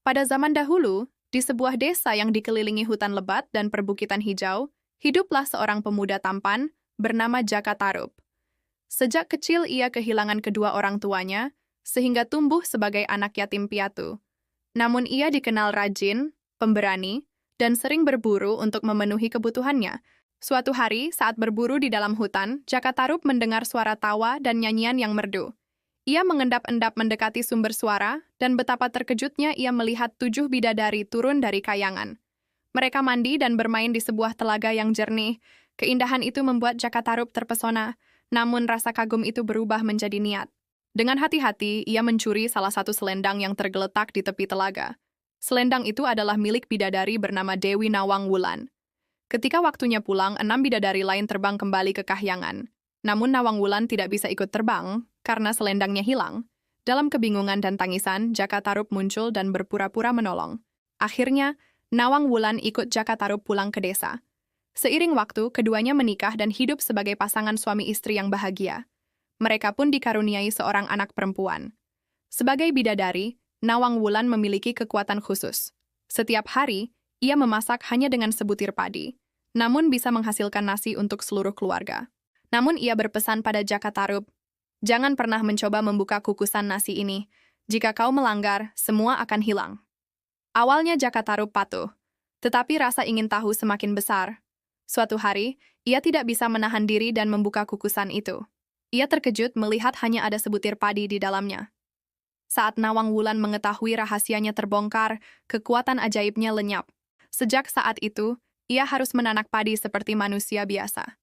Pada zaman dahulu, di sebuah desa yang dikelilingi hutan lebat dan perbukitan hijau, hiduplah seorang pemuda tampan bernama Jaka Tarub. Sejak kecil ia kehilangan kedua orang tuanya, sehingga tumbuh sebagai anak yatim piatu. Namun ia dikenal rajin, pemberani, dan sering berburu untuk memenuhi kebutuhannya. Suatu hari, saat berburu di dalam hutan, Jaka Tarub mendengar suara tawa dan nyanyian yang merdu. Ia mengendap-endap mendekati sumber suara, dan betapa terkejutnya ia melihat 7 bidadari turun dari kayangan. Mereka mandi dan bermain di sebuah telaga yang jernih. Keindahan itu membuat Jaka Tarub terpesona, namun rasa kagum itu berubah menjadi niat. Dengan hati-hati, ia mencuri salah satu selendang yang tergeletak di tepi telaga. Selendang itu adalah milik bidadari bernama Dewi Nawang Wulan. Ketika waktunya pulang, 6 bidadari lain terbang kembali ke kahyangan. Namun Nawang Wulan tidak bisa ikut terbang karena selendangnya hilang. Dalam kebingungan dan tangisan, Jaka Tarub muncul dan berpura-pura menolong. Akhirnya, Nawang Wulan ikut Jaka Tarub pulang ke desa. Seiring waktu, keduanya menikah dan hidup sebagai pasangan suami istri yang bahagia. Mereka pun dikaruniai seorang anak perempuan. Sebagai bidadari, Nawang Wulan memiliki kekuatan khusus. Setiap hari, ia memasak hanya dengan sebutir padi, namun bisa menghasilkan nasi untuk seluruh keluarga. Namun ia berpesan pada Jaka Tarub, "Jangan pernah mencoba membuka kukusan nasi ini. Jika kau melanggar, semua akan hilang." Awalnya Jaka Tarub patuh, tetapi rasa ingin tahu semakin besar. Suatu hari, ia tidak bisa menahan diri dan membuka kukusan itu. Ia terkejut melihat hanya ada sebutir padi di dalamnya. Saat Nawang Wulan mengetahui rahasianya terbongkar, kekuatan ajaibnya lenyap. Sejak saat itu, ia harus menanak padi seperti manusia biasa.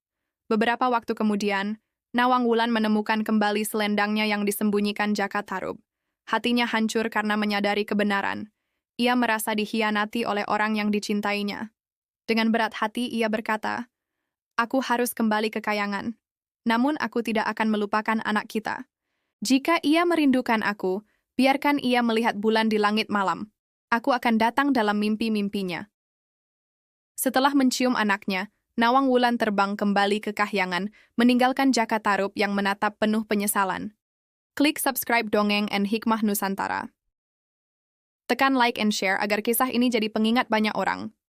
Beberapa waktu kemudian, Nawang Wulan menemukan kembali selendangnya yang disembunyikan Jaka Tarub. Hatinya hancur karena menyadari kebenaran. Ia merasa dikhianati oleh orang yang dicintainya. Dengan berat hati ia berkata, "Aku harus kembali ke kayangan. Namun aku tidak akan melupakan anak kita. Jika ia merindukan aku, biarkan ia melihat bulan di langit malam. Aku akan datang dalam mimpi-mimpinya." Setelah mencium anaknya, Nawang Wulan terbang kembali ke kahyangan, meninggalkan Jaka Tarub yang menatap penuh penyesalan. Klik subscribe Dongeng and Hikmah Nusantara. Tekan like and share agar kisah ini jadi pengingat banyak orang.